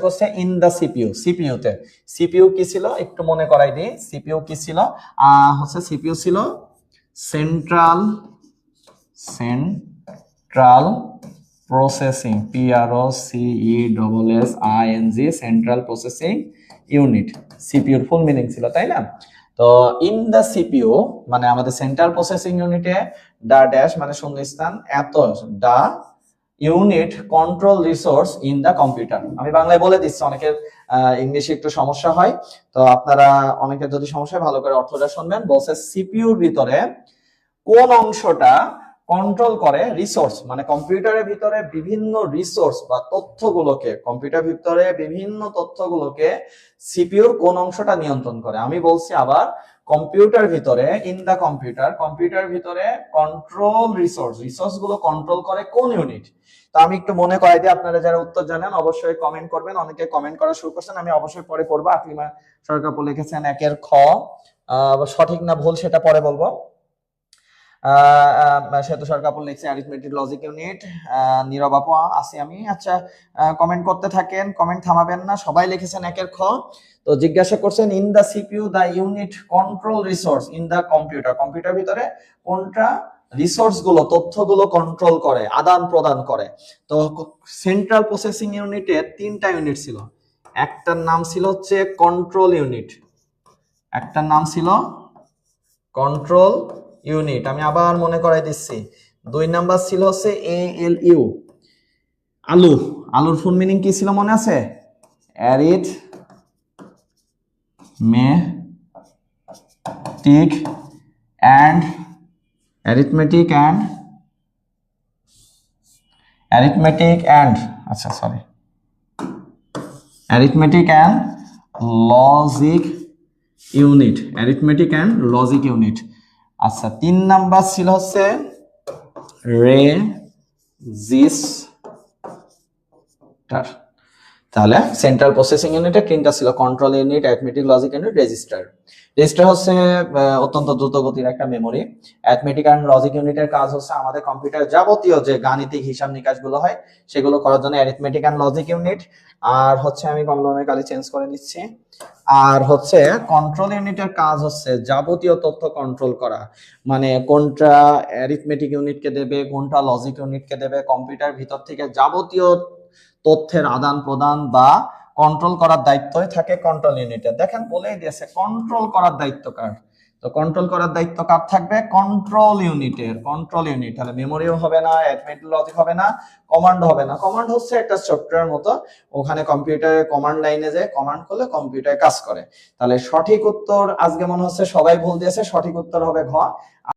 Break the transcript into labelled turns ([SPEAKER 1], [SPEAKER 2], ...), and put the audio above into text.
[SPEAKER 1] করছে in the CPU. সিপিইউতে CPU কি ছিল একটু মনে করাই দিই। সিপিইউ কি ছিল? হচ্ছে সিপিইউ ছিল central processing, PROCESSING, central processing unit. সিপিইউর ফুল মিনিং ছিল, তাই না? তো ইন দা সিপিইউ মানে আমাদের সেন্ট্রাল প্রসেসিং ইউনিটে দা ড্যাশ মানে শূন্যস্থান এত the unit control resource in the computer. আমি বাংলায় বলে দিচ্ছি, অনেকের ইংলিশে একটু সমস্যা হয়, তো আপনারা অনেকের যদি সমস্যা হয় ভালো করে অর্থটা শুনবেন। বলছে সিপিইউর ভিতরে কোন অংশটা কন্ট্রোল করে রিসোর্স, মানে কম্পিউটারের ভিতরে বিভিন্ন রিসোর্স বা তথ্যগুলোকে, কম্পিউটার ভিতরে বিভিন্ন তথ্যগুলোকে সিপিইউর কোন অংশটা নিয়ন্ত্রণ করে। আমি বলছি আবার, কম্পিউটার ভিতরে ইন দা কম্পিউটার ভিতরে কন্ট্রোল রিসোর্স গুলো কন্ট্রোল করে কোন ইউনিট। তো আমি একটু মনে করাই দিই, আপনারা যারা উত্তর জানেন অবশ্যই কমেন্ট করবেন। অনেকে কমেন্ট করা শুরু করছেন, আমি অবশ্যই পরে পড়বো। আকলিমা সরকারপুর লিখেছেন একের খ, সঠিক না ভুল সেটা পরে বলবো। সেতু সরকারপুর লিখছে অ্যারিথমেটিক লজিক ইউনিট। নীরব আপু আছি আমি। আচ্ছা, কমেন্ট করতে থাকেন, কমেন্ট থামাবেন না। সবাই লিখেছেন একের খ। তো জিজ্ঞাসা করছেন in the CPU the unit control resource in the computer ভিতরে কোনটা রিসোর্স গুলো, তথ্যগুলো কন্ট্রোল করে, আদান প্রদান করে। তো সেন্ট্রাল প্রসেসিং ইউনিটে তিনটা ইউনিট ছিল। একটার নাম ছিল হচ্ছে কন্ট্রোল ইউনিট, একটার নাম ছিল কন্ট্রোল ইউনিট। আমি আবার মনে করাই দিচ্ছি। দুই নাম্বার ছিল হচ্ছে ALU, আলুর ফুল মিনিং কি ছিল মনে আছে? Arithmetic and logic unit. আচ্ছা, তিন নাম্বার ছিল হচ্ছে রেজিস্টার। তাহলে সেন্ট্রাল প্রসেসিং ইউনিটে তিনটা ছিল, control unit, arithmetic logic unit, register হচ্ছে অত্যন্ত দ্রুতগতির একটা মেমোরি। অ্যারিথমেটিক এন্ড লজিক ইউনিটের কাজ হচ্ছে আমাদের কম্পিউটার যাবতীয় যে গাণিতিক হিসাব নিকাশ গুলো হয় সেগুলো করার জন্য অ্যারিথমেটিক এন্ড লজিক ইউনিট। আর হচ্ছে আমি কলমের কালি চেঞ্জ করে নিচ্ছি। আর হচ্ছে কন্ট্রোল ইউনিটের কাজ হচ্ছে যাবতীয় তথ্য কন্ট্রোল করা, মানে কোনটা অ্যারিথমেটিক ইউনিটকে দেবে, কোনটা লজিক ইউনিটকে দেবে, কম্পিউটার ভিতর থেকে যাবতীয় তথ্যের আদান প্রদান বা কন্ট্রোল করার দায়িত্বই থাকে কন্ট্রোল ইউনিটের। দেখেন বলেই দিয়েছে কন্ট্রোল করার দায়িত্ব কার। তো কন্ট্রোল করার দায়িত্ব কার থাকবে? কন্ট্রোল ইউনিটের। তাহলে মেমোরিও হবে না, অ্যারিথমেটিক লজিক হবে না, কমান্ড হবে না। কমান্ড হচ্ছে একটা সফটওয়্যার মতো, ওখানে কম্পিউটারে কমান্ড লাইনে যে কমান্ড করলে কম্পিউটার কাজ করে। তাহলে সঠিক উত্তর আজকে মনে হচ্ছে সবাই ভুল দিয়েছে, সঠিক উত্তর হবে ঘ।